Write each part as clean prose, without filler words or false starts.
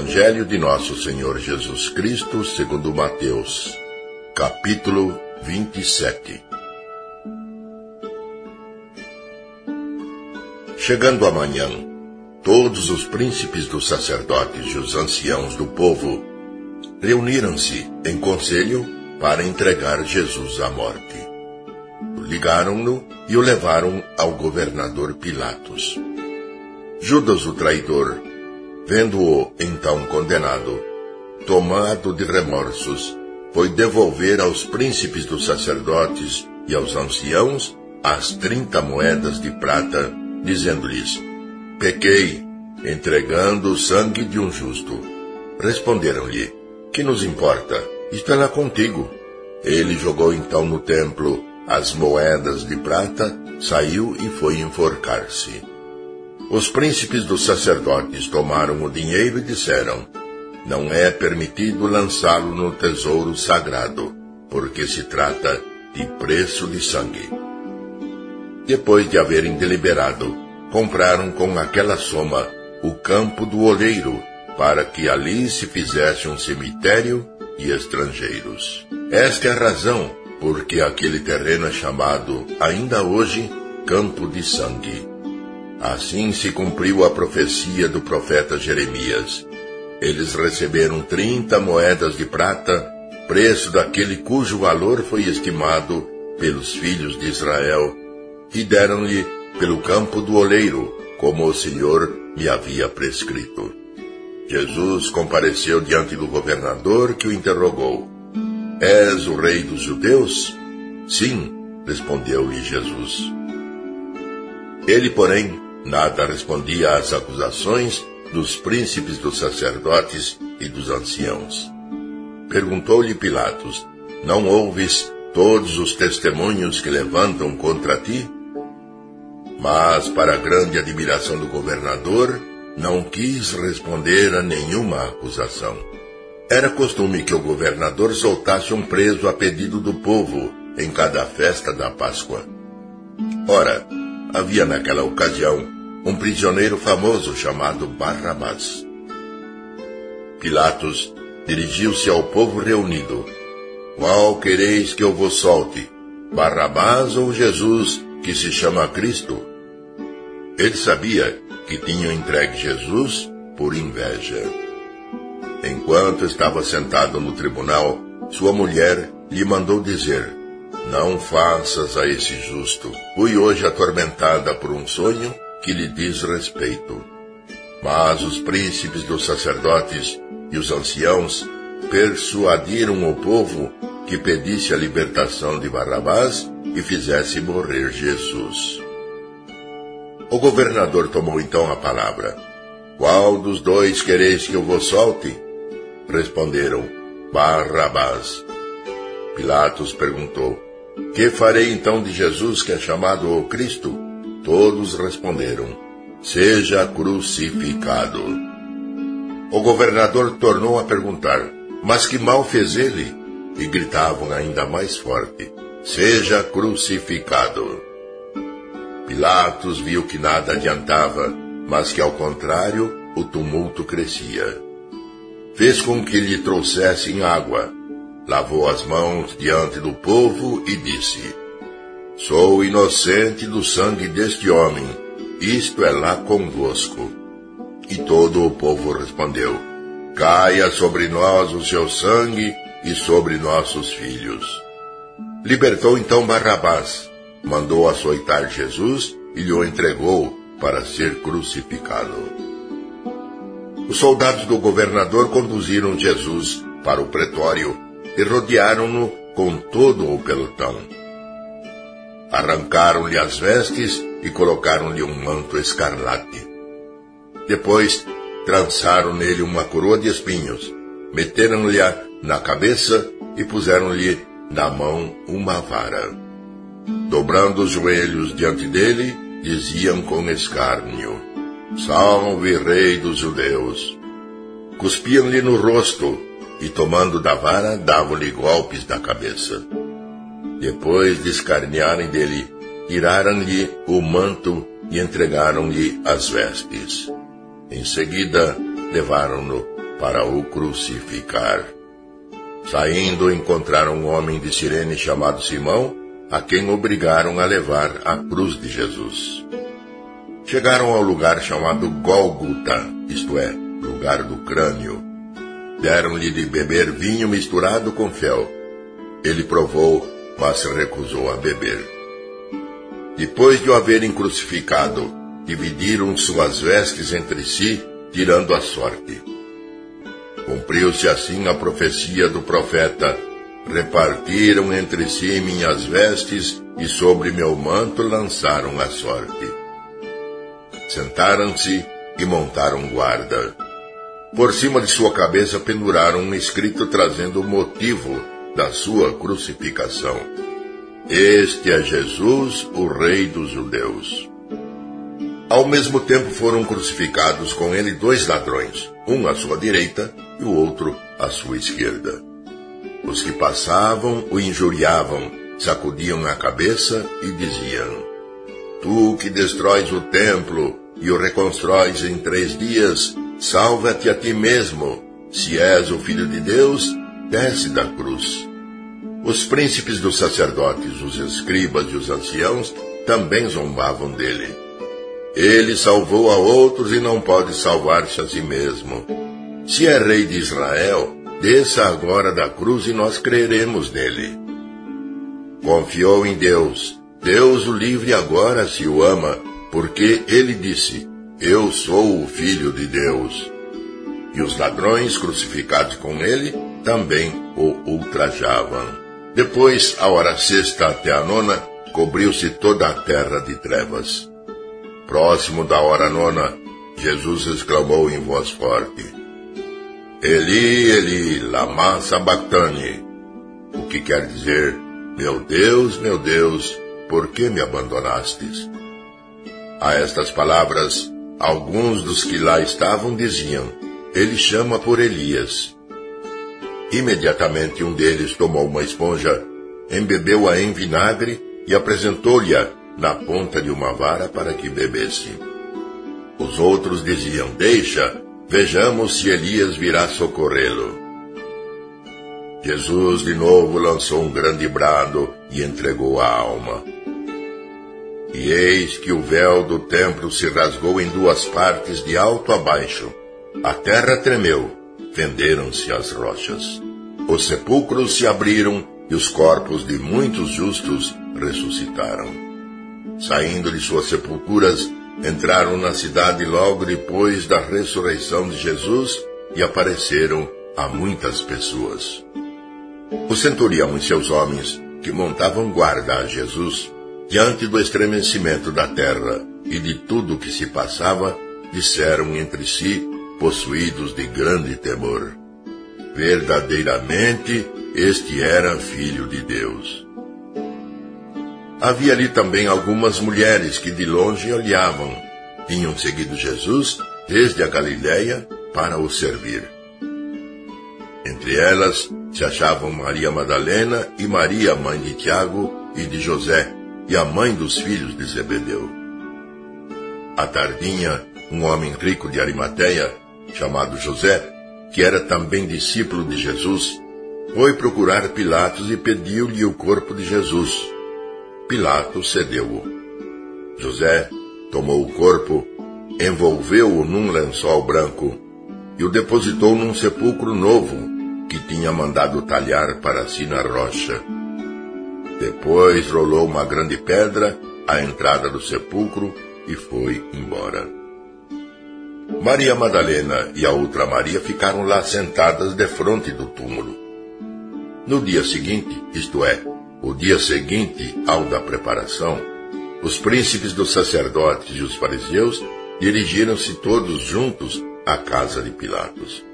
Evangelho de Nosso Senhor Jesus Cristo, segundo Mateus, capítulo 27. Chegando a manhã, todos os príncipes dos sacerdotes e os anciãos do povo reuniram-se em conselho para entregar Jesus à morte. Ligaram-no e o levaram ao governador Pilatos. Judas, o traidor, vendo-o então condenado, tomado de remorsos, foi devolver aos príncipes dos sacerdotes e aos anciãos as 30 moedas de prata, dizendo-lhes: pequei, entregando o sangue de um justo. Responderam-lhe: que nos importa? Está lá contigo. Ele jogou então no templo as moedas de prata, saiu e foi enforcar-se. Os príncipes dos sacerdotes tomaram o dinheiro e disseram: não é permitido lançá-lo no tesouro sagrado, porque se trata de preço de sangue. Depois de haverem deliberado, compraram com aquela soma o campo do oleiro, para que ali se fizesse um cemitério e estrangeiros. Esta é a razão porque aquele terreno é chamado, ainda hoje, Campo de Sangue. Assim se cumpriu a profecia do profeta Jeremias. Eles receberam 30 moedas de prata, preço daquele cujo valor foi estimado pelos filhos de Israel, e deram-lhe pelo campo do oleiro, como o Senhor me havia prescrito. Jesus compareceu diante do governador, que o interrogou: és o rei dos judeus? Sim, respondeu-lhe Jesus. Ele, porém, nada respondia às acusações dos príncipes dos sacerdotes e dos anciãos. Perguntou-lhe Pilatos: não ouves todos os testemunhos que levantam contra ti? Mas, para a grande admiração do governador, não quis responder a nenhuma acusação. Era costume que o governador soltasse um preso a pedido do povo em cada festa da Páscoa. Ora, havia naquela ocasião um prisioneiro famoso chamado Barrabás. Pilatos dirigiu-se ao povo reunido: qual quereis que eu vos solte, Barrabás ou Jesus, que se chama Cristo? Ele sabia que tinham entregue Jesus por inveja. Enquanto estava sentado no tribunal, sua mulher lhe mandou dizer: não faças a esse justo. Fui hoje atormentada por um sonho que lhe diz respeito. Mas os príncipes dos sacerdotes e os anciãos persuadiram o povo que pedisse a libertação de Barrabás e fizesse morrer Jesus. O governador tomou então a palavra: qual dos dois quereis que eu vos solte? Responderam: Barrabás. Pilatos perguntou: que farei então de Jesus, que é chamado o Cristo? Todos responderam: seja crucificado. O governador tornou a perguntar: mas que mal fez ele? E gritavam ainda mais forte: seja crucificado. Pilatos viu que nada adiantava, mas que, ao contrário, o tumulto crescia. Fez com que lhe trouxessem água, lavou as mãos diante do povo e disse: sou inocente do sangue deste homem, isto é lá convosco. E todo o povo respondeu: caia sobre nós o seu sangue e sobre nossos filhos. Libertou então Barrabás, mandou açoitar Jesus e lhe o entregou para ser crucificado. Os soldados do governador conduziram Jesus para o pretório e rodearam-no com todo o pelotão. Arrancaram-lhe as vestes e colocaram-lhe um manto escarlate. Depois trançaram nele uma coroa de espinhos, meteram-lhe-a na cabeça e puseram-lhe na mão uma vara. Dobrando os joelhos diante dele, diziam com escárnio: salve, rei dos judeus. Cuspiam-lhe no rosto e, tomando da vara, davam-lhe golpes na cabeça. Depois de escarnearem dele, tiraram-lhe o manto e entregaram-lhe as vestes. Em seguida, levaram-no para o crucificar. Saindo, encontraram um homem de Cirene chamado Simão, a quem obrigaram a levar a cruz de Jesus. Chegaram ao lugar chamado Gólgota, isto é, lugar do crânio. Deram-lhe de beber vinho misturado com fel. Ele provou, mas se recusou a beber. Depois de o haverem crucificado, dividiram suas vestes entre si, tirando a sorte. Cumpriu-se assim a profecia do profeta: repartiram entre si minhas vestes e sobre meu manto lançaram a sorte. Sentaram-se e montaram guarda. Por cima de sua cabeça penduraram um escrito trazendo o motivo da sua crucificação: este é Jesus, o Rei dos Judeus. Ao mesmo tempo foram crucificados com ele 2 ladrões, um à sua direita e o outro à sua esquerda. Os que passavam o injuriavam, sacudiam a cabeça e diziam: tu que destróis o templo e o reconstróis em 3 dias, salva-te a ti mesmo. Se és o Filho de Deus, desce da cruz. Os príncipes dos sacerdotes, os escribas e os anciãos também zombavam dele. Ele salvou a outros e não pode salvar-se a si mesmo. Se é rei de Israel, desça agora da cruz e nós creremos nele. Confiou em Deus. Deus o livre agora se o ama, porque ele disse: eu sou o Filho de Deus. E os ladrões crucificados com ele também o ultrajavam. Depois, a hora sexta até a 9, cobriu-se toda a terra de trevas. Próximo da hora 9, Jesus exclamou em voz forte: Eli, Eli, lama sabachthani, o que quer dizer: meu Deus, por que me abandonastes? A estas palavras, alguns dos que lá estavam diziam: ele chama por Elias. Imediatamente um deles tomou uma esponja, embebeu-a em vinagre e apresentou-lhe-a na ponta de uma vara para que bebesse. Os outros diziam: deixa, vejamos se Elias virá socorrê-lo. Jesus de novo lançou um grande brado e entregou a alma. E eis que o véu do templo se rasgou em 2 partes de alto a baixo. A terra tremeu, fenderam-se as rochas. Os sepulcros se abriram e os corpos de muitos justos ressuscitaram. Saindo de suas sepulturas, entraram na cidade logo depois da ressurreição de Jesus e apareceram a muitas pessoas. O centurião e seus homens, que montavam guarda a Jesus, diante do estremecimento da terra e de tudo o que se passava, disseram entre si, possuídos de grande temor: verdadeiramente, este era Filho de Deus. Havia ali também algumas mulheres que de longe olhavam. Tinham seguido Jesus desde a Galiléia para o servir. Entre elas se achavam Maria Madalena e Maria, mãe de Tiago e de José, e a mãe dos filhos de Zebedeu. À tardinha, um homem rico de Arimateia, chamado José, que era também discípulo de Jesus, foi procurar Pilatos e pediu-lhe o corpo de Jesus. Pilatos cedeu-o. José tomou o corpo, envolveu-o num lençol branco e o depositou num sepulcro novo que tinha mandado talhar para si na rocha. Depois rolou uma grande pedra à entrada do sepulcro e foi embora. Maria Madalena e a outra Maria ficaram lá sentadas defronte do túmulo. No dia seguinte, isto é, o dia seguinte ao da preparação, os príncipes dos sacerdotes e os fariseus dirigiram-se todos juntos à casa de Pilatos.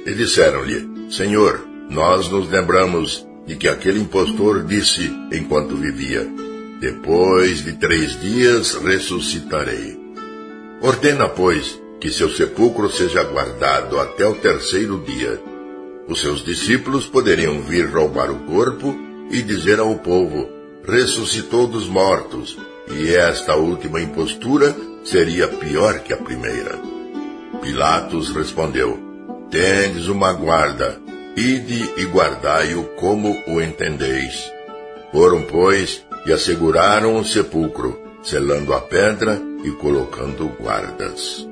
E disseram-lhe: Senhor, nós nos lembramos de que aquele impostor disse enquanto vivia: depois de 3 dias ressuscitarei. Ordena, pois, que seu sepulcro seja guardado até o 3º dia. Os seus discípulos poderiam vir roubar o corpo e dizer ao povo: ressuscitou dos mortos, e esta última impostura seria pior que a primeira. Pilatos respondeu: tendes uma guarda, ide e guardai-o como o entendeis. Foram, pois, e asseguraram o sepulcro, selando a pedra e colocando guardas.